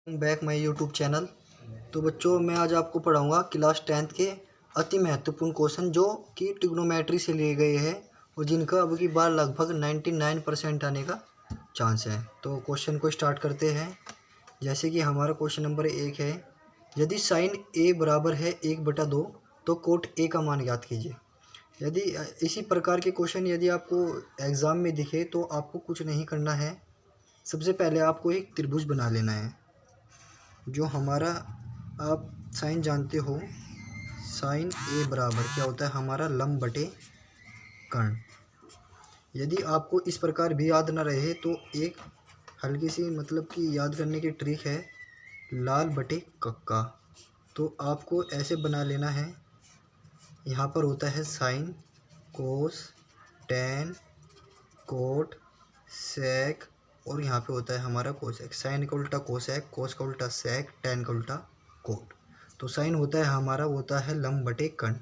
Back my YouTube channel. तो बच्चों, मैं आज आपको पढ़ाऊंगा क्लास 10th के अति महत्वपूर्ण क्वेश्चन जो कि ट्रिग्नोमेट्री से लिए गए हैं और जिनका अब की बार लगभग 99% आने का चांस है। तो क्वेश्चन को स्टार्ट करते हैं। जैसे कि हमारा क्वेश्चन नंबर 1 है, यदि साइन ए बराबर है 1/2 तो कोट ए का मान ज्ञात कीजिए। यदि इसी प्रकार के क्वेश्चन यदि आपको एग्ज़ाम में दिखे तो आपको कुछ नहीं करना है। सबसे पहले आपको एक त्रिभुज बना लेना है। जो हमारा आप साइन जानते हो, साइन ए बराबर क्या होता है, हमारा लंब बटे कर्ण। यदि आपको इस प्रकार भी याद ना रहे तो एक हल्की सी मतलब कि याद करने की ट्रिक है, लाल बटे कक्का। तो आपको ऐसे बना लेना है। यहाँ पर होता है साइन, कोस, टेन, कोट, सेक और यहाँ पे होता है हमारा कोसेक। साइन का उल्टा कोसेक, कोस का उल्टा सेक, टेन का उल्टा कोट। तो साइन होता है हमारा, होता है लंब बटे कर्ण।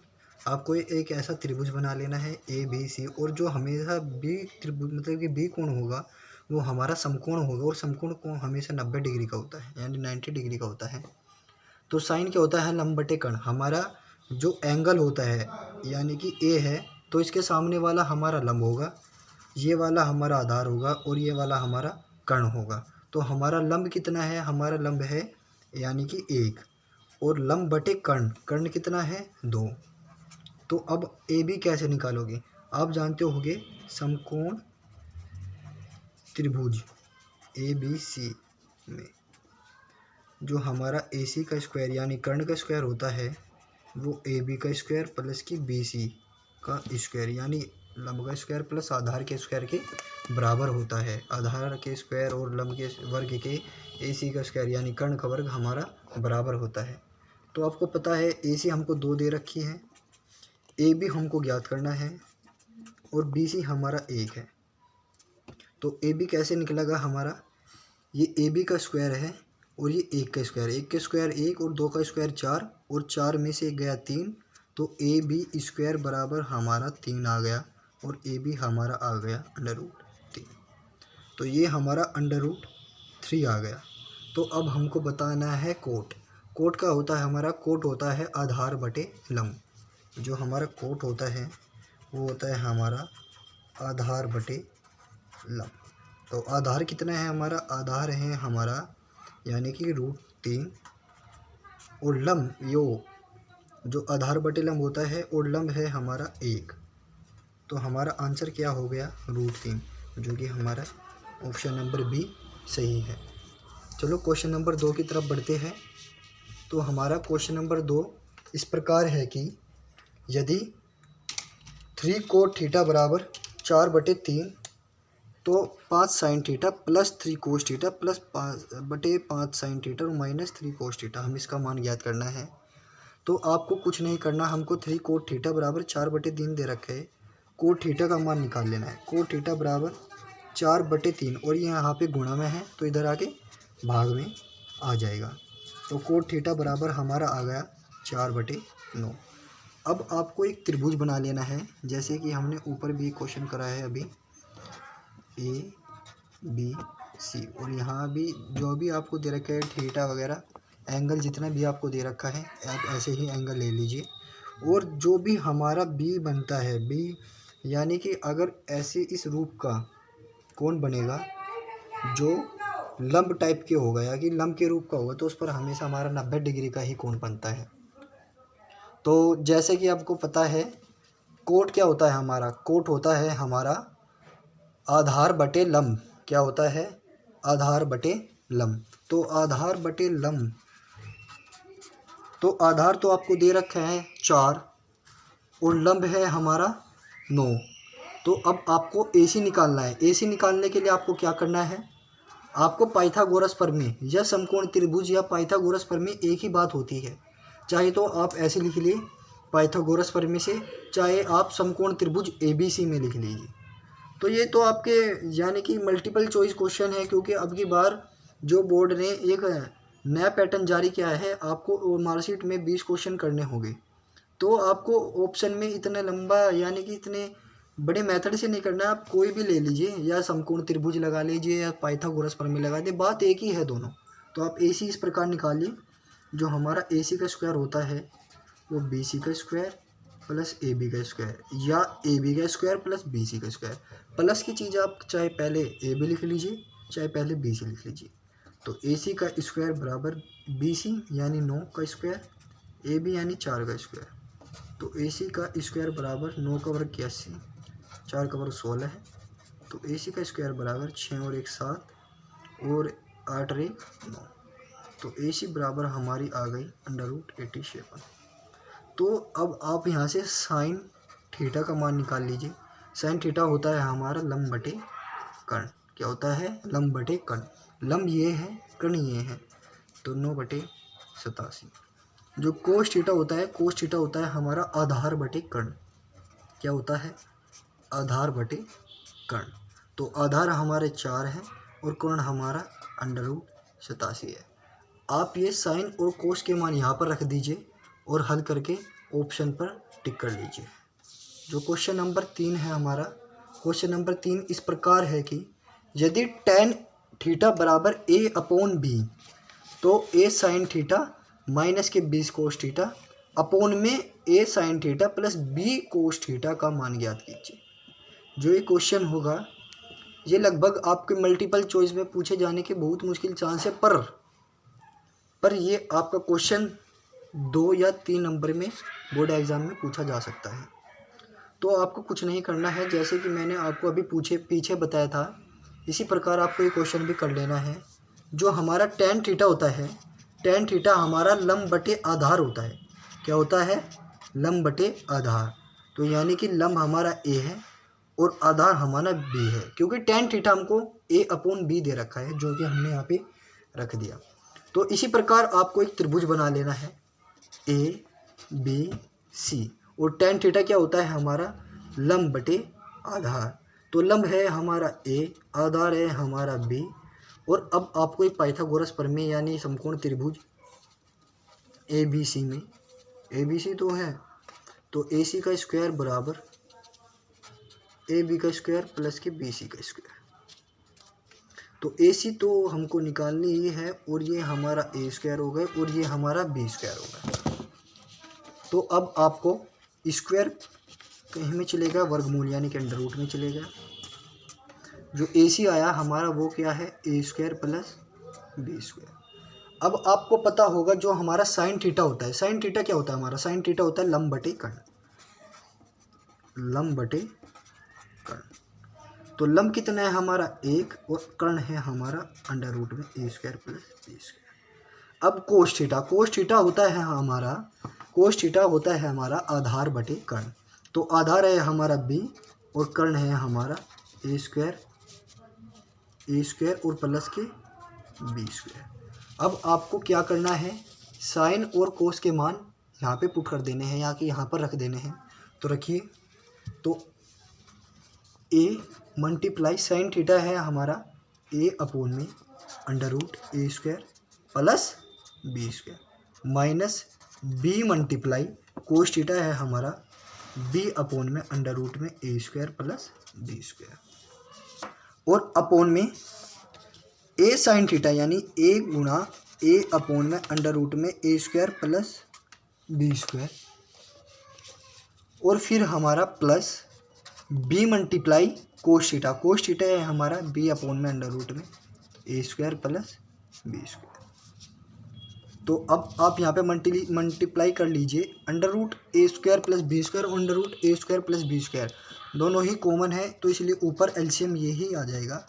आपको एक ऐसा त्रिभुज बना लेना है ए बी सी, और जो हमेशा बी त्रिभुज मतलब कि बी कोण होगा वो हमारा समकोण होगा, और समकोण कोण हमेशा 90 डिग्री का होता है, यानी 90 डिग्री का होता है। तो साइन क्या होता है, लंब बटे कर्ण। हमारा जो एंगल होता है यानी कि ए है, तो इसके सामने वाला हमारा लंब होगा, ये वाला हमारा आधार होगा और ये वाला हमारा कर्ण होगा। तो हमारा लंब कितना है, हमारा लंब है यानी कि 1, और लंब बटे कर्ण, कर्ण कितना है 2। तो अब ए बी कैसे निकालोगे, आप जानते होगे समकोण त्रिभुज ए बी सी में जो हमारा ए सी का स्क्वायर यानी कर्ण का स्क्वायर होता है वो ए बी का स्क्वायर प्लस की बी सी का स्क्वायर यानी लंब का स्क्वायर प्लस आधार के स्क्वायर के बराबर होता है। आधार के स्क्वायर और लंब के वर्ग के ए सी का स्क्वायर यानी कर्ण का वर्ग हमारा बराबर होता है। तो आपको पता है ए सी हमको 2 दे रखी है, ए बी हमको ज्ञात करना है और बी सी हमारा 1 है। तो ए बी कैसे निकलेगा हमारा, ये ए बी का स्क्वायर है और ये 1 का स्क्वायर, 1 का स्क्वायर 1 और 2 का स्क्वायर 4 और 4 में से गया 3, तो ए बी स्क्वायर बराबर हमारा 3 आ गया और ए बी हमारा आ गया √3। तो ये हमारा √3 आ गया। तो अब हमको बताना है कोट। कोट का होता है हमारा, कोट होता है आधार बटे लंब। जो हमारा कोट होता है वो होता है हमारा आधार बटे लंब। तो आधार कितना है हमारा, आधार है हमारा यानी कि √3, और लंब जो आधार बटे लंब होता है और लंब है हमारा 1। तो हमारा आंसर क्या हो गया √3, जो कि हमारा ऑप्शन नंबर बी सही है। चलो क्वेश्चन नंबर 2 की तरफ बढ़ते हैं। तो हमारा क्वेश्चन नंबर 2 इस प्रकार है कि यदि 3 कोट थीटा बराबर 4/3 तो 5 sine theta plus 3 cos theta plus 5/5 sine theta और -3 कोस थीटा, हम इसका मान ज्ञात करना है। तो आपको कुछ नहीं करना, हमको 3 कोट थीटा बराबर 4/3 दे रखे है, कोट थीटा का मान निकाल लेना है। कोट थीटा बराबर 4/3 और ये यहाँ पे गुणा में है तो इधर आके भाग में आ जाएगा। तो कोट थीटा बराबर हमारा आ गया 4/9। अब आपको एक त्रिभुज बना लेना है, जैसे कि हमने ऊपर भी क्वेश्चन करा है अभी, ए बी सी, और यहाँ भी जो भी आपको दे रखा है थीटा वगैरह एंगल जितना भी आपको दे रखा है आप ऐसे ही एंगल ले लीजिए। और जो भी हमारा बी बनता है, बी यानी कि अगर ऐसे इस रूप का कोण बनेगा जो लंब टाइप के होगा या कि लंब के रूप का होगा, तो उस पर हमेशा हमारा 90 डिग्री का ही कोण बनता है। तो जैसे कि आपको पता है कोट क्या होता है हमारा, कोट होता है हमारा आधार बटे लंब। क्या होता है, आधार बटे लंब। तो आधार बटे लंब, तो आधार तो आपको दे रखा है 4 और लंब है हमारा 9। तो अब आपको AC निकालना है। AC निकालने के लिए आपको क्या करना है, आपको पाइथागोरस प्रमेय या समकोण त्रिभुज या पाइथागोरस प्रमेय एक ही बात होती है। चाहे तो आप ऐसे लिख लिए पाइथागोरस प्रमेय से, चाहे आप समकोण त्रिभुज ABC में लिख लीजिए। तो ये तो आपके यानी कि मल्टीपल चॉइस क्वेश्चन है, क्योंकि अब की बार जो बोर्ड ने एक नया पैटर्न जारी किया है, आपको मार्कशीट में 20 क्वेश्चन करने होंगे। तो आपको ऑप्शन में इतना लंबा यानी कि इतने बड़े मेथड से नहीं करना है, आप कोई भी ले लीजिए, या समकोण त्रिभुज लगा लीजिए या पाइथागोरस प्रमेय लगा दीजिए, बात एक ही है दोनों। तो आप AC इस प्रकार निकालिए, जो हमारा AC का स्क्वायर होता है वो BC का स्क्वायर प्लस AB का स्क्वायर, या AB का स्क्वायर प्लस BC का स्क्वायर। प्लस की चीज़ आप चाहे पहले AB लिख लीजिए चाहे पहले BC लिख लीजिए। तो AC का स्क्वायर बराबर BC यानी 9 का स्क्वायर, AB यानी 4 का स्क्वायर। तो AC का स्क्वायर बराबर 9 का वर्ग 81, 4 का वर्ग 16 है। तो AC का स्क्वायर बराबर 6 और 1 7 और 8 और 1 9। तो AC बराबर हमारी आ गई √87। तो अब आप यहाँ से साइन थीटा का मान निकाल लीजिए। साइन थीटा होता है हमारा लंब बटे कर्ण। क्या होता है? लंब बटे कर्ण। लंब ये है, कर्ण ये है, तो 9/87। जो कोस थीटा होता है, कोस थीटा होता है हमारा आधार बटे कर्ण। क्या होता है? आधार बटे कर्ण। तो आधार हमारे 4 है और कर्ण हमारा √87 है। आप ये साइन और कोस के मान यहाँ पर रख दीजिए और हल करके ऑप्शन पर टिक कर लीजिए। जो क्वेश्चन नंबर 3 है हमारा, क्वेश्चन नंबर 3 इस प्रकार है कि यदि tan थीटा बराबर A/B, तो A साइन थीटा माइनस के B कोस थीटा अपॉन में A sine theta plus B cos theta का मान ज्ञात कीजिए। जो ये क्वेश्चन होगा ये लगभग आपके मल्टीपल चॉइस में पूछे जाने के बहुत मुश्किल चांस है, पर ये आपका क्वेश्चन 2 या 3 नंबर में बोर्ड एग्ज़ाम में पूछा जा सकता है। तो आपको कुछ नहीं करना है, जैसे कि मैंने आपको अभी पीछे बताया था, इसी प्रकार आपको ये क्वेश्चन भी कर लेना है। जो हमारा tan थीटा होता है, tan थीटा हमारा लंब बटे आधार होता है। क्या होता है? लंब बटे आधार। तो यानी कि लंब हमारा A है और आधार हमारा B है, क्योंकि tan थीटा हमको A/B दे रखा है, जो कि हमने यहाँ पे रख दिया। तो इसी प्रकार आपको एक त्रिभुज बना लेना है ABC, और tan थीटा क्या होता है हमारा? लंब बटे आधार। तो लंब है हमारा A, आधार है हमारा B। और अब आपको एक पाइथागोरस प्रमेय यानी समकोण त्रिभुज ABC में ABC तो है, तो AC का स्क्वायर बराबर AB का स्क्वायर प्लस के BC का स्क्वायर। तो AC तो हमको निकालनी ही है, और ये हमारा A स्क्वायर हो गया और ये हमारा B स्क्वायर हो गया। तो अब आपको स्क्वायर कहीं में चलेगा, वर्गमूल यानी कि अंडर रूट में चलेगा। जो AC आया हमारा वो क्या है? A square plus B square. अब आपको पता होगा जो हमारा साइन थीटा होता है, साइन थीटा क्या होता है हमारा? साइन थीटा होता है लंब बटे कर्ण, लंब बटे कर्ण। तो लंब कितना है हमारा? 1, और कर्ण है हमारा अंडर रूट में A square plus B square. अब कोस थीटा, कोस थीटा होता है हमारा, कोस थीटा होता है हमारा आधार बटे कर्ण। तो आधार है हमारा B और कर्ण है हमारा A स्क्वायर और प्लस के B स्क्वायर। अब आपको क्या करना है? साइन और कोस के मान यहाँ पे पुट कर देने हैं, या कि यहाँ पर रख देने हैं। तो रखिए, तो A मल्टीप्लाई साइन थीटा है हमारा A/में under root A square plus B square, minus B multiply cos theta है हमारा B/में अंडर रूट में A square plus B square, और अपॉन में A साइन थीटा यानी A गुणा A/में अंडर रूट में A square plus B square, और फिर हमारा plus B multiply cos theta, cos theta है हमारा B/में अंडर रूट में A square plus B square. तो अब आप यहाँ पे मल्टीप्लाई कर लीजिए, under root A square plus B square और under root A square plus B square दोनों ही कॉमन है, तो इसलिए ऊपर एलसीएम यही आ जाएगा।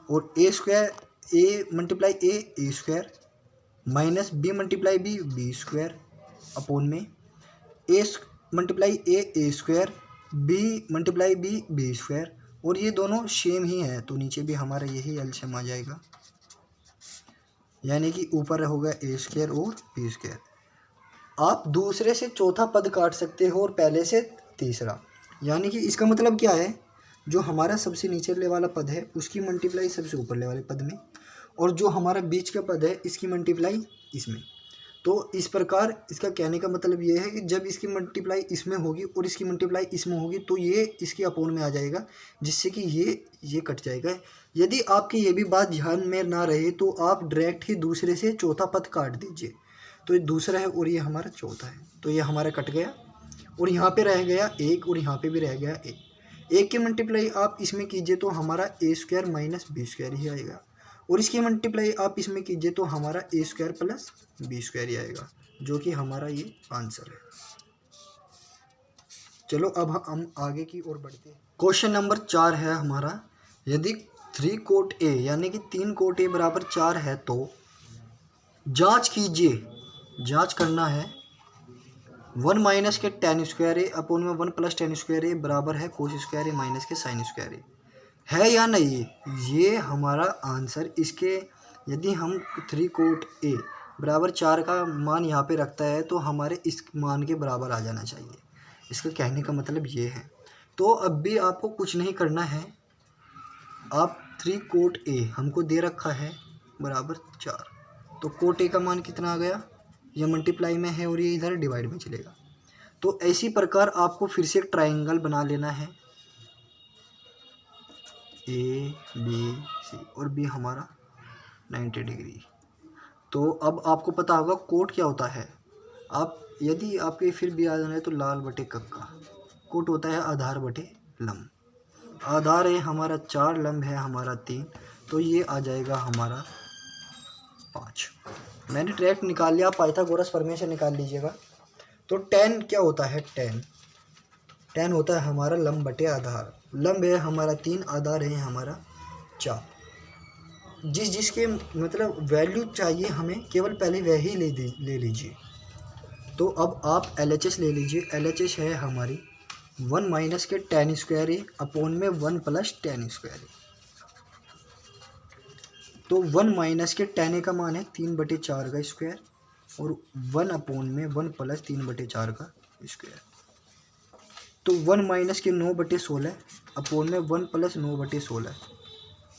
और A square A multiply A square minus B multiply B square upon में A multiply A square B multiply B square, और ये दोनों सेम ही है, तो नीचे भी हमारा यही एलसीएम आ जाएगा, यानी कि ऊपर होगा A स्क्वायर और B स्क्वायर। आप दूसरे से चौथा पद काट सकते हो और पहले से तीसरा, यानी कि इसका मतलब क्या है? जो हमारा सबसे नीचे वाला पद है उसकी मल्टीप्लाई सबसे ऊपर वाले पद में, और जो हमारा बीच का पद है इसकी मल्टीप्लाई इसमें। तो इस प्रकार इसका कहने का मतलब ये है कि जब इसकी मल्टीप्लाई इसमें होगी और इसकी मल्टीप्लाई इसमें होगी तो ये इसके अपोन में आ जाएगा, जिससे कि ये कट जाएगा। यदि आपकी ये भी बात ध्यान में ना रहे तो आप डायरेक्ट ही दूसरे से चौथा पद काट दीजिए। तो ये दूसरा है और ये हमारा चौथा है, तो ये हमारा कट गया और यहाँ पे रह गया एक और यहाँ पे भी रह गया एक। एक की मल्टीप्लाई आप इसमें कीजिए तो हमारा ए स्क्वायर माइनस बी स्क्वायर ही आएगा, और इसकी मल्टीप्लाई आप इसमें कीजिए तो हमारा ए स्क्वायर प्लस बी स्क्वायर ही आएगा, जो कि हमारा ये आंसर है। चलो अब हम आगे की ओर बढ़ते हैं। क्वेश्चन नंबर 4 है हमारा, यदि 3 कोट ए यानी कि 3 कोट ए बराबर 4 है तो जांच कीजिए, जांच करना है 1 माइनस के टेन स्क्वायर ए अपोन में 1 प्लस टेन स्क्वायर ए बराबर है कोस स्क्वायर ए माइनस के साइन स्क्वायर ए, है या नहीं। ये हमारा आंसर इसके, यदि हम 3 कोट ए बराबर 4 का मान यहाँ पे रखता है तो हमारे इस मान के बराबर आ जाना चाहिए। इसका कहने का मतलब ये है। तो अब भी आपको कुछ नहीं करना है, आप 3 कोट ए हमको दे रखा है बराबर 4, तो कोट ए का मान कितना आ गया, ये मल्टीप्लाई में है और ये इधर डिवाइड में चलेगा। तो इसी प्रकार आपको फिर से एक ट्रायंगल बना लेना है, ए बी सी, और बी हमारा 90 डिग्री। तो अब आपको पता होगा कोट क्या होता है। आप यदि आपके फिर भी आ जाना है तो लाल बटे कक्का, कोट होता है आधार बटे लंब। आधार है हमारा 4, लंब है हमारा 3, तो ये आ जाएगा हमारा 5। मैंने डायरेक्ट निकाल लिया, पाइथागोरस प्रमेय से निकाल लीजिएगा। तो tan क्या होता है, tan होता है हमारा लंब बटे आधार। लंब है हमारा 3, आधार है हमारा 4। जिसके मतलब वैल्यू चाहिए हमें केवल पहले वह ही ले लीजिए। तो अब आप LHS ले लीजिए। LHS है हमारी 1 माइनस के tan स्क्वायर ए अपोन में 1 प्लस tan स्क्वायर ए। तो 1 माइनस के tan ए का मान है 3/4 का स्क्वायर और 1 अपोन में 1 प्लस 3/4 का स्क्वायर। तो 1 माइनस के 9/16 अपोन में 1 प्लस 9/16।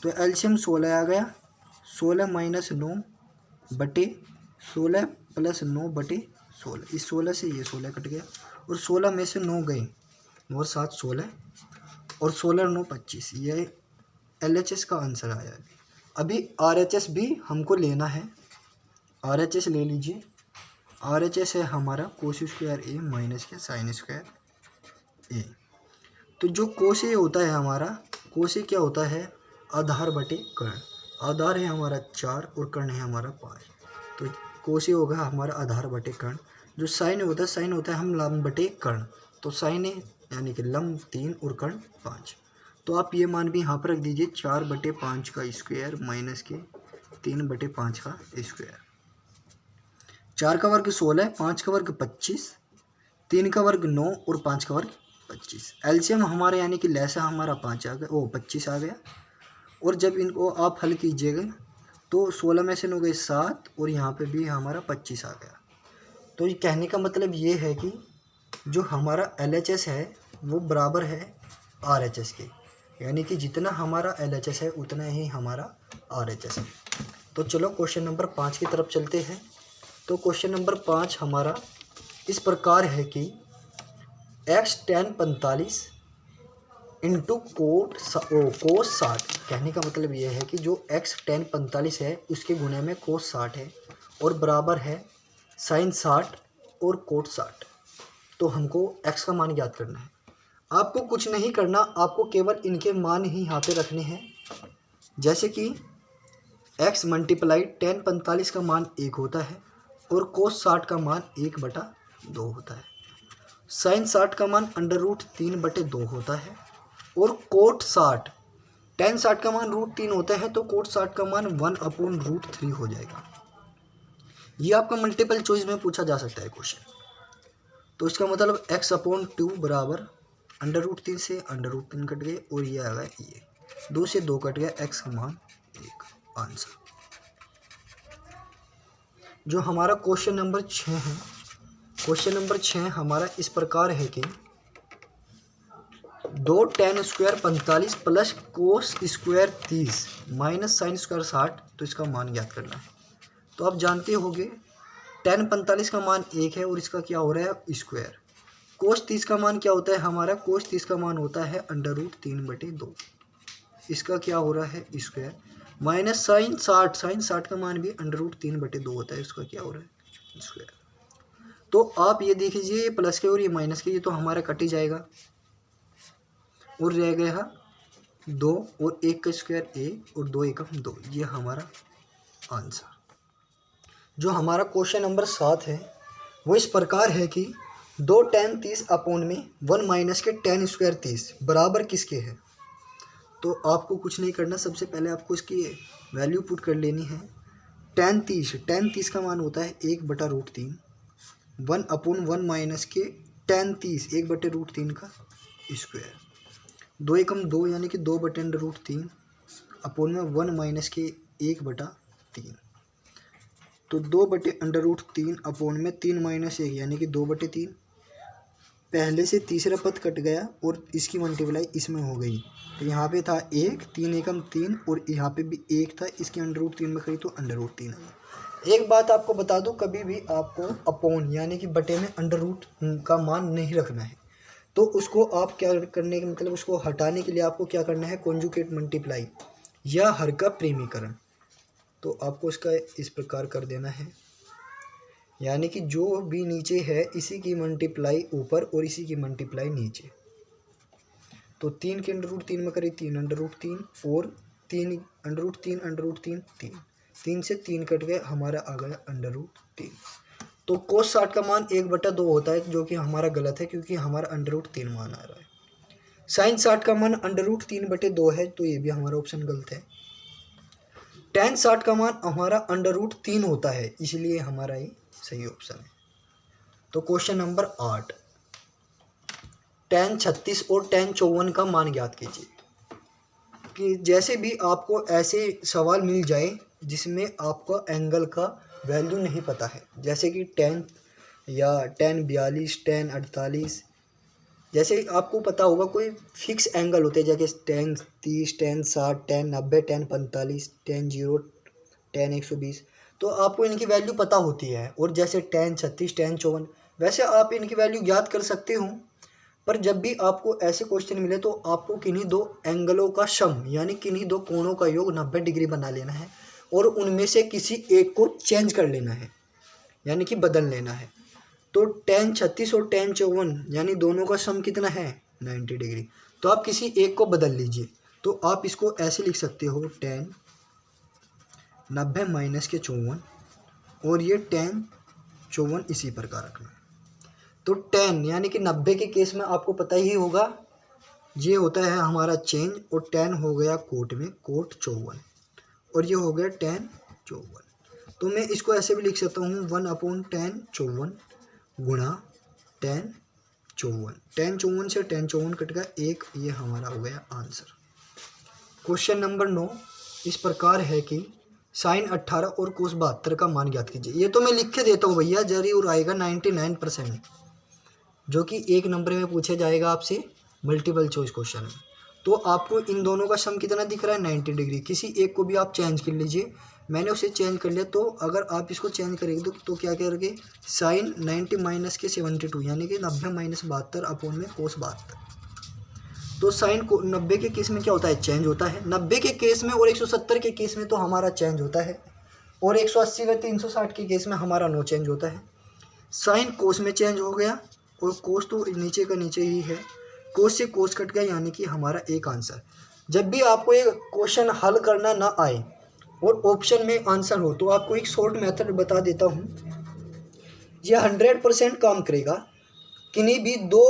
तो एलसीएम 16 आ गया। 16 माइनस 9/16 प्लस 9/16। इस 16 से ये 16 कट गया और 16 में से 9 गए और 7 16 और 16 9 25। ये LHS का आंसर आया। अभी RHS भी हमको लेना है। RHS ले लीजिए। RHS है हमारा कोस स्क्वायर ए माइनस के साइन स्क्वायर ए। तो जो कोस ए होता है हमारा, कोस ए क्या होता है, आधार बटे कर्ण। आधार है हमारा 4 और कर्ण है हमारा 5। तो कोस ए होगा हमारा आधार बटे कर्ण। जो साइन होता है, साइन होता है हम लंब बटे कर्ण। तो साइन ए यानी कि लंब 3 और कर्ण 5। तो आप ये मान भी यहाँ पर रख दीजिए 4/5 का स्क्वायर माइनस के 3/5 का स्क्वायर। 4 का वर्ग 16, 5 का वर्ग 25, 3 का वर्ग 9 और 5 का वर्ग 25। एलसीएम हमारे यानी कि लैसा हमारा 5 आ गया, 25 आ गया। और जब इनको आप हल कीजिएगा तो 16 में से 9 गए 7 और यहाँ पे भी हमारा 25 आ गया। तो ये कहने का मतलब ये है कि जो हमारा LHS है वो बराबर है RHS के, यानी कि जितना हमारा LHS है उतना ही हमारा RHS है। तो चलो क्वेश्चन नंबर 5 की तरफ चलते हैं। तो क्वेश्चन नंबर 5 हमारा इस प्रकार है कि x tan 45 इंटू कोस 60। कहने का मतलब ये है कि जो x tan 45 है उसके गुणे में कोस 60 है और बराबर है साइन 60 और कोट 60। तो हमको x का मान ज्ञात करना है। आपको कुछ नहीं करना, आपको केवल इनके मान ही यहाँ पे रखने हैं। जैसे कि x मल्टीप्लाई tan 45 का मान 1 होता है और कोस 60 का मान 1/2 होता है। साइन 60 का मान √3/2 होता है और कोट 60 tan 60 का मान √3 होता है तो कोट 60 का मान 1/√3 हो जाएगा। ये आपका मल्टीपल चॉइस में पूछा जा सकता है क्वेश्चन। तो इसका मतलब x/2 बराबर √3 से √3 कट गए और ये आ गया ये 2 से 2 कट गया, x का मान 1 आंसर। जो हमारा क्वेश्चन नंबर 6 है, क्वेश्चन नंबर 6 हमारा इस प्रकार है कि 2 tan square 45 plus cos square 30 minus sine square 60। तो इसका मान ज्ञात करना है। तो आप जानते होंगे tan 45 का मान 1 है और इसका क्या हो रहा है स्क्वायर। cos 30 का मान क्या होता है हमारा, cos 30 का मान होता है √3/2, इसका क्या हो रहा है स्क्वायर। माइनस साइन 60 का मान भी √3/2 होता है, इसका क्या हो रहा है स्क्वायर। तो आप ये देख लीजिए, ये प्लस के और ये माइनस के, ये तो हमारा कट ही जाएगा और रह गया 2 और 1 का स्क्वायर 1 और 2 एकम 2, ये हमारा आंसर। जो हमारा क्वेश्चन नंबर 7 है वो इस प्रकार है कि 2 tan 30 अपॉन में 1 माइनस के tan स्क्वायर 30 बराबर किसके है। तो आपको कुछ नहीं करना, सबसे पहले आपको इसकी वैल्यू पुट कर लेनी है। tan 30 का मान होता है 1/√3, 1 अपॉन 1 माइनस के tan 30 1/√3 का स्क्वायर, 2 एकम 2 यानी कि 2/√3 अपॉन में 1 माइनस के 1/3, तो 2/√3 अपॉन में 3 माइनस 1 यानी कि 2/3। पहले से तीसरा पद कट गया और इसकी मल्टीप्लाई इसमें हो गई, तो यहाँ पे था 1, 3 एकम 3 और यहाँ पे भी 1 था, इसकी √3 में करी तो √3 है। एक बात आपको बता दूँ, कभी भी आपको अपॉन यानी कि बटे में अंडर का मान नहीं रखना है। तो उसको आप क्या करने के मतलब उसको हटाने के लिए आपको क्या करना है, कॉन्जुगेट मल्टीप्लाई या हर का प्रेमीकरण। तो आपको इसका इस प्रकार कर देना है, यानी कि जो भी नीचे है इसी की मल्टीप्लाई ऊपर और इसी की मल्टीप्लाई नीचे। तो 3 के √3 में करें 3 √3 और 3 √3 3 से 3 कट गए, हमारा आ गया √3। तो cos 60 का मान 1/2 होता है, जो कि हमारा गलत है क्योंकि हमारा √3 मान आ रहा है। sin 60 का मान √3/2 है, तो ये भी हमारा ऑप्शन गलत है। tan 60 का मान हमारा √3 होता है, इसलिए हमारा ये सही ऑप्शन है। तो क्वेश्चन नंबर 8, tan 36 और tan 54 का मान ज्ञात कीजिए। कि जैसे भी आपको ऐसे सवाल मिल जाए जिसमें आपको एंगल का वैल्यू नहीं पता है, जैसे कि tan या tan 42 tan 48, जैसे आपको पता होगा कोई फिक्स एंगल होते हैं जैसे tan 30 tan 60 tan 90 tan 45 tan 0 tan 120, तो आपको इनकी वैल्यू पता होती है। और जैसे tan 36 tan 54 वैसे आप इनकी वैल्यू ज्ञात कर सकते हो, पर जब भी आपको ऐसे क्वेश्चन मिले तो आपको किन्हीं दो एंगलों का सम यानी किन्हीं दो कोणों का योग 90 डिग्री बना लेना है और उनमें से किसी एक को चेंज कर लेना है यानी कि बदल लेना है। तो tan 36 और tan 54 यानी दोनों का सम कितना है 90 डिग्री, तो आप किसी एक को बदल लीजिए। तो आप इसको ऐसे लिख सकते हो tan 90 माइनस के 54 और ये tan 54 इसी प्रकार रखना है। तो tan यानी कि 90 के केस में आपको पता ही होगा ये होता है हमारा चेंज, और tan हो गया कोट में कोट 54 और ये हो गया tan 54। तो मैं इसको ऐसे भी लिख सकता हूँ 1/tan 54 गुणा tan 54। tan 54 से tan 54 कट गया 1, ये हमारा हो गया आंसर। क्वेश्चन नंबर 9 इस प्रकार है कि sin 18 और cos 72 का मान ज्ञात कीजिए। ये तो मैं लिख के देता हूँ भैया, जरूर आएगा 99%, जो कि 1 नंबर में पूछा जाएगा आपसे मल्टीपल चॉइस क्वेश्चन में। तो आपको इन दोनों का सम कितना दिख रहा है 90 डिग्री, किसी एक को भी आप चेंज कर लीजिए। मैंने उसे चेंज कर लिया, तो अगर आप इसको चेंज करेंगे तो क्या करेंगे sin 90 माइनस के 72 यानी कि 90 माइनस 72 अपॉन में cos 72। तो साइन को 90 के केस में क्या होता है चेंज होता है, 90 के केस में और 170 के केस में तो हमारा चेंज होता है, और 180 व 360 के केस में हमारा नो चेंज होता है। साइन कोस में चेंज हो गया और कोस तो नीचे का नीचे ही है, कोस से कोस कट गया यानी कि हमारा एक आंसर। जब भी आपको ये क्वेश्चन हल करना ना आए और ऑप्शन में आंसर हो तो आपको एक शॉर्ट मेथड बता देता हूँ, यह 100% काम करेगा। किन्हीं भी दो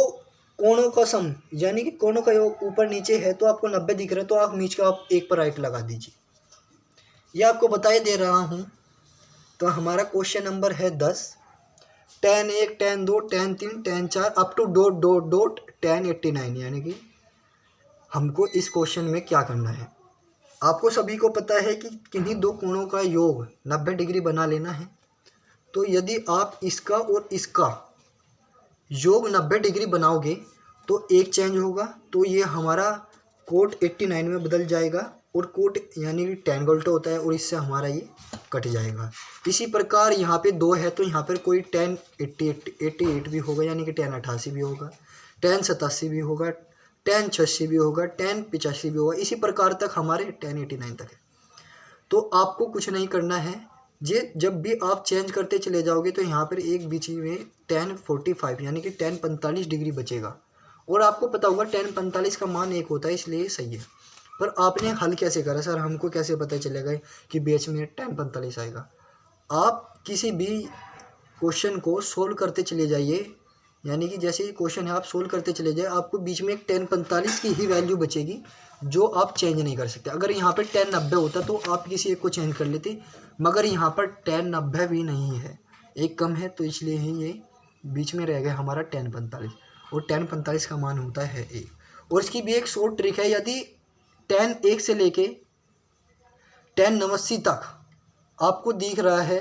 कोणों का सम यानी कि कोणों का योग ऊपर नीचे है तो आपको 90 दिख रहा है, तो आप नीचे का आप 1 पर राइट लगा दीजिए, यह आपको बताए दे रहा हूँ। तो हमारा क्वेश्चन नंबर है 10, tan 1 tan 2 tan 3 tan 4 up to dot dot dot tan 89, यानी कि हमको इस क्वेश्चन में क्या करना है। आपको सभी को पता है कि किन्हीं दो कोणों का योग 90 डिग्री बना लेना है। तो यदि आप इसका और इसका योग 90 डिग्री बनाओगे तो एक चेंज होगा, तो ये हमारा कोट 89 में बदल जाएगा और कोट यानी कि टेन का उल्टा होता है और इससे हमारा ये कट जाएगा। इसी प्रकार यहाँ पे 2 है तो यहाँ पर कोई टेन 88 भी होगा, यानी कि टेन 88 भी होगा, टेन 87 भी होगा, टेन 86 भी होगा, टेन 85 भी होगा। इसी प्रकार तक हमारे टेन 89 तक है। तो आपको कुछ नहीं करना है, ये जब भी आप चेंज करते चले जाओगे तो यहाँ पर एक बीच में टेन 45 यानी कि टेन 45 डिग्री बचेगा। और आपको पता होगा टेन 45 का मान 1 होता है, इसलिए सही है। पर आपने हल कैसे करा सर, हमको कैसे पता चलेगा कि बीच में टेन 45 आएगा? आप किसी भी क्वेश्चन को सोल्व करते चले जाइए, यानी कि जैसे ये क्वेश्चन है आप सोल्व करते चले जाए, आपको बीच में एक टेन 45 की ही वैल्यू बचेगी जो आप चेंज नहीं कर सकते। अगर यहाँ पर टेन 90 होता तो आप किसी एक को चेंज कर लेते, मगर यहाँ पर टेन 90 भी नहीं है, एक कम है, तो इसलिए ही ये बीच में रह गया हमारा टेन 45। और टेन 45 का मान होता है 1। और इसकी भी एक शॉर्ट ट्रिक है, यदि टेन 1 से लेके टेन 89 तक आपको दिख रहा है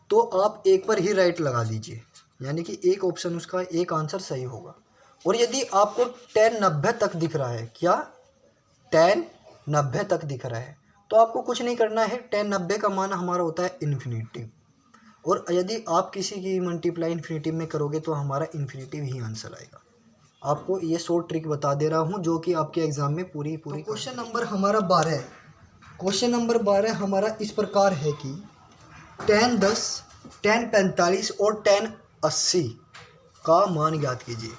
तो आप एक पर ही राइट लगा दीजिए, यानी कि एक ऑप्शन उसका एक आंसर सही होगा। और यदि आपको टेन 90 तक दिख रहा है, क्या टेन 90 तक दिख रहा है, तो आपको कुछ नहीं करना है। टेन 90 का मान हमारा होता है इन्फिनिटिव, और यदि आप किसी की मल्टीप्लाई इन्फिनिटिव में करोगे तो हमारा इन्फिनिटिव ही आंसर आएगा। आपको ये शॉर्ट ट्रिक बता दे रहा हूँ जो कि आपके एग्जाम में पूरी क्वेश्चन नंबर हमारा 12 क्वेश्चन नंबर 12 हमारा इस प्रकार है कि टेन 10, टेन 45 और टेन 80 का मान ज्ञात कीजिए।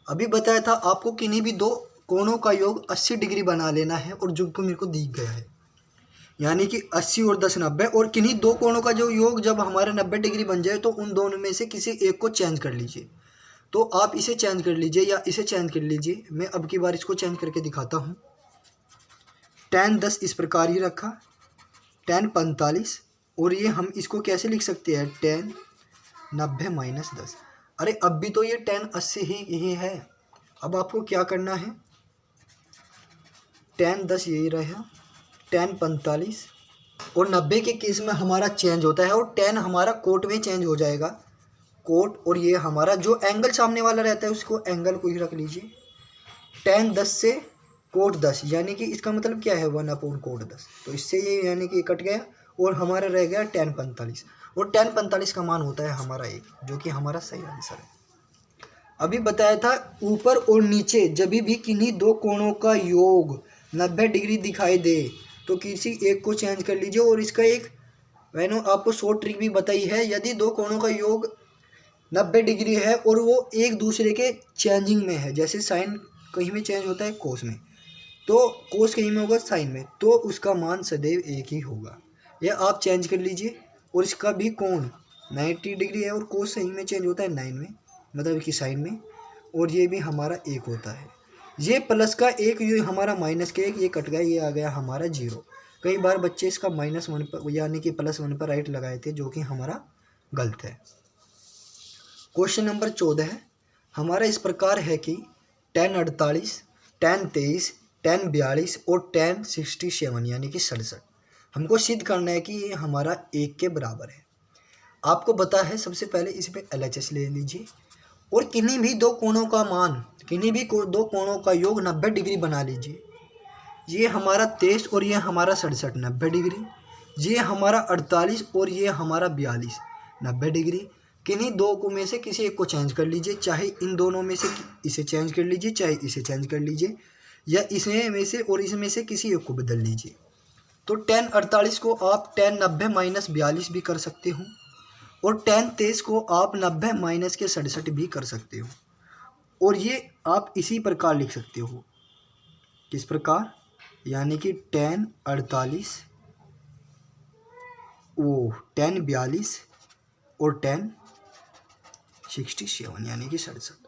अभी बताया था आपको किन्हीं भी दो कोणों का योग 80 डिग्री बना लेना है, और जो को मेरे को दिख गया है, यानी कि 80 और 10 90, और किन्हीं दो कोणों का जो योग जब हमारे 90 डिग्री बन जाए तो उन दोनों में से किसी एक को चेंज कर लीजिए। तो आप इसे चेंज कर लीजिए या इसे चेंज कर लीजिए। मैं अब की बार इसको चेंज करके दिखाता हूँ। टेन 10 इस प्रकार ही रखा, टेन 45, और ये हम इसको कैसे लिख सकते हैं, टेन 90 माइनस 10। अरे अब भी तो ये टेन 80 ही है। अब आपको क्या करना है, टेन 10 यही रहा, टेन 45 और 90 के केस में हमारा चेंज होता है, और टेन हमारा कोट में चेंज हो जाएगा, कोट, और ये हमारा जो एंगल सामने वाला रहता है उसको एंगल को ही रख लीजिए। टेन 10 से कोट 10, यानी कि इसका मतलब क्या है, 1 कोट 10, तो इससे ये यानी कि कट गया और हमारा रह गया टेन 45, और टेन 45 का मान होता है हमारा 1, जो कि हमारा सही आंसर है। अभी बताया था ऊपर और नीचे जब भी किन्हीं दो कोणों का योग 90 डिग्री दिखाई दे तो किसी एक को चेंज कर लीजिए। और इसका एक मैंने आपको शॉर्ट ट्रिक भी बताई है, यदि दो कोणों का योग 90 डिग्री है और वो एक दूसरे के चेंजिंग में है, जैसे साइन कहीं में चेंज होता है कोस में, तो कोस कहीं में होगा साइन में, तो उसका मान सदैव एक ही होगा। यह आप चेंज कर लीजिए। और इसका भी कोण 90 डिग्री है और कोस सही में चेंज होता है 9 में, मतलब कि साइन में, और ये भी हमारा 1 होता है। ये प्लस का 1, ये हमारा माइनस का 1, ये कट गया, ये आ गया हमारा 0। कई बार बच्चे इसका -1 पर यानी कि +1 पर राइट लगाए थे, जो कि हमारा गलत है। क्वेश्चन नंबर 14 हमारा इस प्रकार है कि टेन 48, टेन 23, टेन 42 और टेन 67 यानी कि 67 हमको सिद्ध करना है कि ये हमारा 1 के बराबर है। आपको पता है, सबसे पहले इसमें LHS ले लीजिए और किन्हीं भी दो कोणों का मान, किन्हीं भी दो कोणों का योग 90 डिग्री बना लीजिए। ये हमारा 23 और ये हमारा 67 90 डिग्री, ये हमारा 48 और ये हमारा 42 90 डिग्री। किन्हीं दो को में से किसी एक को चेंज कर लीजिए, चाहे इन दोनों में से इसे चेंज कर लीजिए, चाहे इसे चेंज कर लीजिए, या इसमें में से और इसमें से किसी एक को बदल लीजिए। तो टेन 48 को आप टेन 90 माइनस 42 भी कर सकते हो, और टेन 23 को आप 90 माइनस के 67 भी कर सकते हो। और ये आप इसी प्रकार लिख सकते हो, किस प्रकार, यानी कि टेन 48 टेन 42 और टेन 67 यानी कि 67।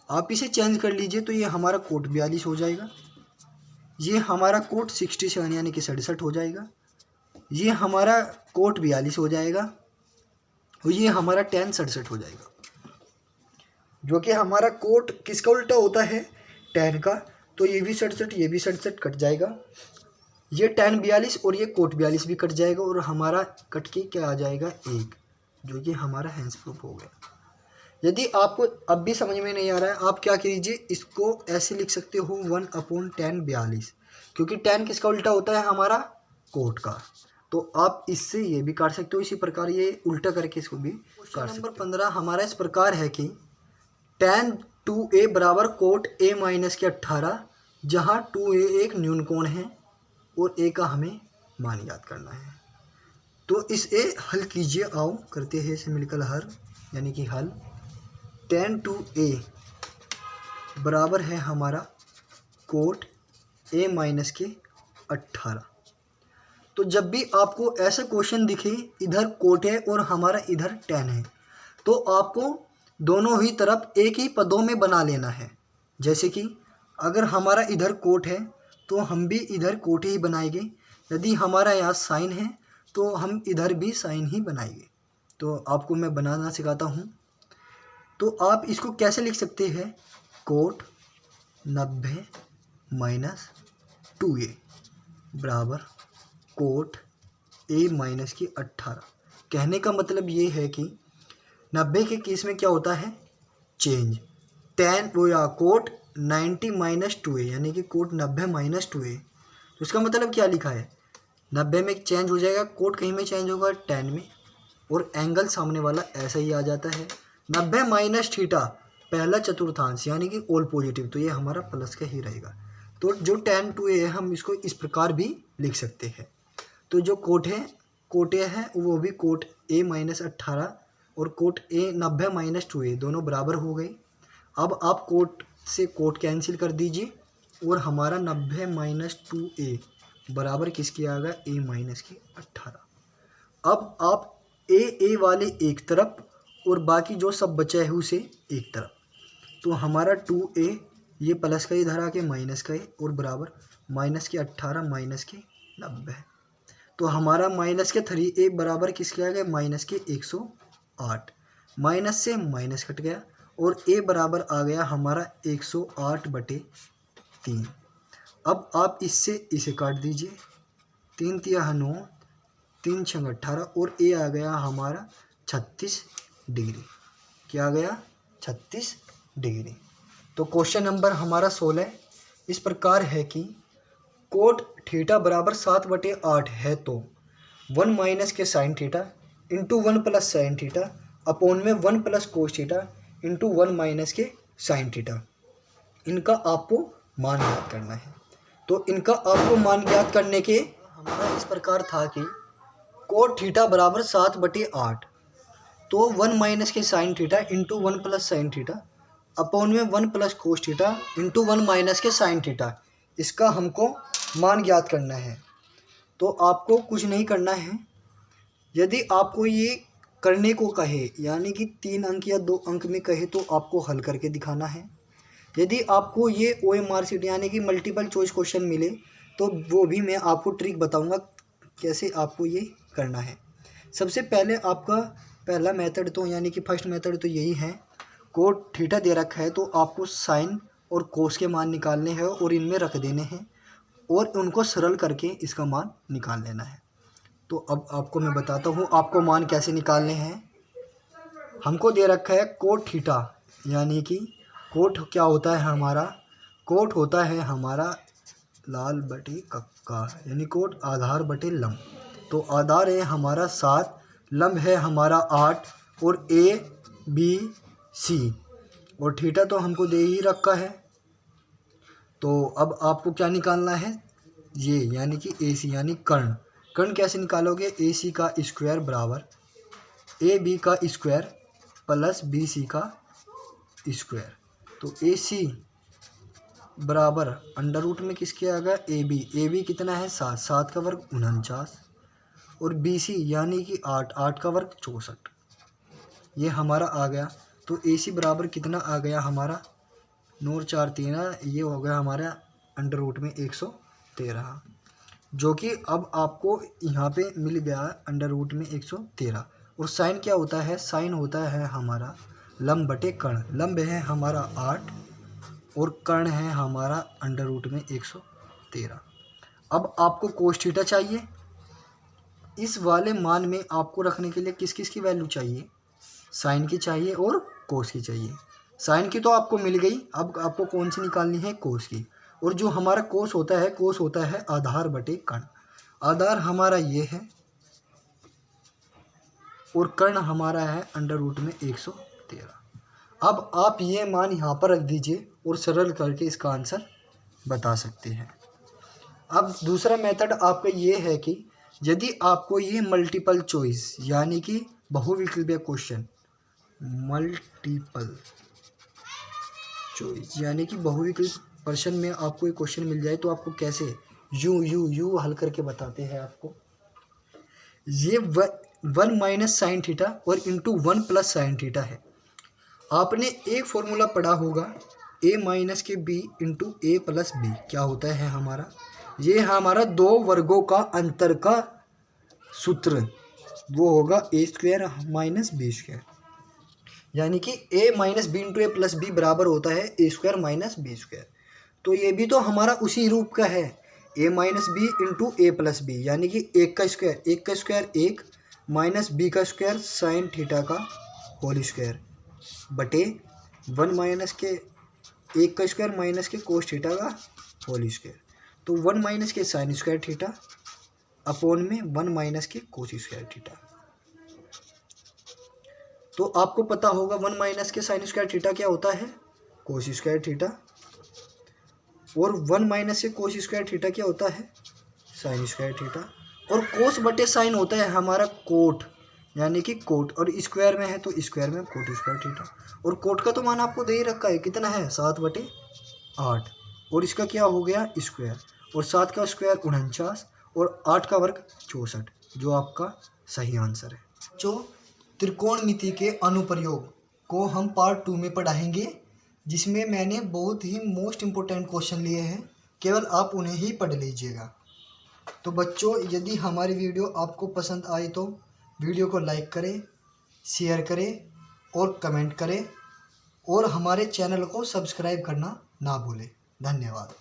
आप इसे चेंज कर लीजिए तो ये हमारा कोट 42 हो जाएगा, ये हमारा कोट 67 यानी कि 67 हो जाएगा, ये हमारा कोट 42 हो जाएगा, और ये हमारा टेन 67 हो जाएगा, जो कि हमारा कोट किसका उल्टा होता है, टेन का। तो ये भी 67, ये भी 67 कट जाएगा, ये टेन 42 और ये कोट 42 भी कट जाएगा, और हमारा कट के क्या आ जाएगा 1, जो कि हमारा हैंस प्रूफ हो गया। यदि आपको अब भी समझ में नहीं आ रहा है, आप क्या कीजिए, इसको ऐसे लिख सकते हो 1/10 42, क्योंकि tan किसका उल्टा होता है? हमारा कोट का। तो आप इससे ये भी काट सकते हो, इसी प्रकार ये उल्टा करके इसको भी काट सकते हो। नंबर 15 हमारा इस प्रकार है कि tan 2a बराबर कोट a माइनस के 18, जहाँ 2a एक न्यून कोण है और a का हमें मान याद करना है। तो इसे हल कीजिए, आओ करते हैं इसे मिलकर हल, यानी कि हल। tan 2a बराबर है हमारा कोट a माइनस के 18। तो जब भी आपको ऐसा क्वेश्चन दिखे, इधर कोट है और हमारा इधर tan है, तो आपको दोनों ही तरफ एक ही पदों में बना लेना है। जैसे कि अगर हमारा इधर कोट है तो हम भी इधर कोट ही बनाएंगे, यदि हमारा यहाँ साइन है तो हम इधर भी साइन ही बनाएंगे। तो आपको मैं बनाना सिखाता हूँ। तो आप इसको कैसे लिख सकते हैं? कोट 90 माइनस 2a बराबर कोट a माइनस की 18। कहने का मतलब ये है कि 90 के केस में क्या होता है? चेंज tan वो या कोट 90 माइनस 2a, यानी कि कोट 90 माइनस 2a। तो इसका मतलब क्या लिखा है? 90 में चेंज हो जाएगा, कोट कहीं में चेंज होगा tan में, और एंगल सामने वाला ऐसा ही आ जाता है। 90 माइनस थीटा पहला चतुर्थांश यानी कि ऑल पॉजिटिव, तो ये हमारा प्लस का ही रहेगा। तो जो tan 2a है हम इसको इस प्रकार भी लिख सकते हैं। तो जो कोट a है वो भी कोट a माइनस 18 और कोट a 90 माइनस 2a दोनों बराबर हो गए। अब आप कोट से कोट कैंसिल कर दीजिए और हमारा 90 माइनस 2a बराबर किसके आ गया? a माइनस के 18। अब आप a वाले एक तरफ और बाकी जो सब बचा है उसे एक तरफ। तो हमारा 2a ये प्लस का इधर आके माइनस का है और बराबर माइनस के 18 माइनस के 90। तो हमारा माइनस के 3a बराबर किसके आ गया? माइनस के 108। माइनस से माइनस कट गया और a बराबर आ गया हमारा 108/3। अब आप इससे इसे काट दीजिए, 3 तिया 9, 3 छंग 18 और a आ गया हमारा 36 डिग्री। क्या आ गया? 36 डिग्री। तो क्वेश्चन नंबर हमारा 16 इस प्रकार है कि कोट थीटा बराबर 7/8 है तो 1 माइनस के sine theta into 1 plus sine theta upon में 1 plus cos theta into 1 minus के साइन थीटा, इनका आपको मान ज्ञात करना है। तो इनका आपको मान ज्ञात करने के हमारा इस प्रकार था कि कोट थीटा बराबर 7/8, तो 1 माइनस के sine theta into 1 plus sine theta upon में 1 plus cos theta into 1 minus के साइन थीटा, इसका हमको मान ज्ञात करना है। तो आपको कुछ नहीं करना है। यदि आपको ये करने को कहे, यानी कि 3 अंक या 2 अंक में कहे, तो आपको हल करके दिखाना है। यदि आपको ये OMR शीट यानी कि मल्टीपल चॉइस क्वेश्चन मिले तो वो भी मैं आपको ट्रिक बताऊंगा कैसे आपको ये करना है। सबसे पहले आपका पहला मेथड तो यानी कि फर्स्ट मेथड तो यही है, कोट थीटा दे रखा है तो आपको साइन और कोस के मान निकालने हैं और इनमें रख देने हैं और उनको सरल करके इसका मान निकाल लेना है। तो अब आपको मैं बताता हूँ आपको मान कैसे निकालने हैं। हमको दे रखा है कोट थीटा, यानी कि कोट क्या होता है हमारा? कोट होता है हमारा लाल बटे कक्का, यानी कोट आधार बटे लंब। तो आधार है हमारा 7, लंब है हमारा 8 और ABC और थीटा तो हमको दे ही रखा है। तो अब आपको क्या निकालना है? ये यानी कि AC यानी कर्ण। कर्ण कैसे निकालोगे? AC का स्क्वायर बराबर AB का स्क्वायर प्लस BC का स्क्वायर। तो AC बराबर अंडर रूट में किसके आ गया? AB कितना है? 7, 7 का वर्ग 49 और BC यानी कि 8, 8 का वर्ग 64, ये हमारा आ गया। तो AC बराबर कितना आ गया हमारा? 9 और 4 13, ये हो गया हमारा अंडर रूट में 113, जो कि अब आपको यहाँ पे मिल गया अंडर रूट में 113। और साइन क्या होता है? साइन होता है हमारा लंब बटे कर्ण। लंब है हमारा 8 और कर्ण है हमारा अंडर रूट में 113। अब आपको कोस थीटा चाहिए। इस वाले मान में आपको रखने के लिए किस किस की वैल्यू चाहिए? साइन की चाहिए और कोस की चाहिए। साइन की तो आपको मिल गई, अब आपको कौन सी निकालनी है? कोस की। और जो हमारा कोस होता है आधार बटे कर्ण। आधार हमारा ये है और कर्ण हमारा है अंडर रूट में 113। अब आप ये मान यहाँ पर रख दीजिए और सरल करके इसका आंसर बता सकते हैं। अब दूसरा मेथड आपका ये है कि यदि आपको ये मल्टीपल चॉइस यानी कि बहुविकल्पीय क्वेश्चन, मल्टीपल चॉइस यानी कि बहुविकल्प प्रश्न में आपको एक क्वेश्चन मिल जाए तो आपको कैसे यू हल करके बताते हैं आपको। ये 1 माइनस साइन थीटा और इंटू 1 प्लस साइन थीटा है। आपने एक फॉर्मूला पढ़ा होगा a माइनस के b into A plus B. क्या होता है हमारा, ये हमारा दो वर्गों का अंतर का सूत्र, वो होगा a square minus B square, यानी कि a minus B into A plus B बराबर होता है a square minus B square. तो ये भी तो हमारा उसी रूप का है, a minus B into A plus B, यानी कि एक का स्क्वायर एक माइनस बी का स्क्वायर साइन थीटा का होल स्क्वायर बटे 1 माइनस के एक का square minus K cos theta का होल स्क्वायर। तो 1 माइनस के साइन स्क्वायर थीटा अपॉन में 1 minus K cos square theta. तो आपको पता होगा 1 माइनस के साइन स्क्वायर थीटा क्या होता है, कोस स्क्वायर थीटा, और 1 minus K cos square theta क्या होता है, साइन स्क्वायर थीटा। और कोस बटे साइन होता है हमारा कोट, यानी कि कोट, और स्क्वायर में है तो स्क्वायर में कोट स्क्वायर थीटा। और कोट का तो मान आपको दे ही रखा है, कितना है 7/8, और इसका क्या हो गया स्क्वायर, और 7 का स्क्वायर 49 और 8 का वर्ग 64, जो आपका सही आंसर है। जो त्रिकोणमिति के अनुप्रयोग को हम पार्ट 2 में पढ़ाएंगे, जिसमें मैंने बहुत ही मोस्ट इम्पोर्टेंट क्वेश्चन लिए हैं, केवल आप उन्हें ही पढ़ लीजिएगा। तो बच्चों, यदि हमारी वीडियो आपको पसंद आए तो वीडियो को लाइक करें, शेयर करें और कमेंट करें, और हमारे चैनल को सब्सक्राइब करना ना भूलें। धन्यवाद।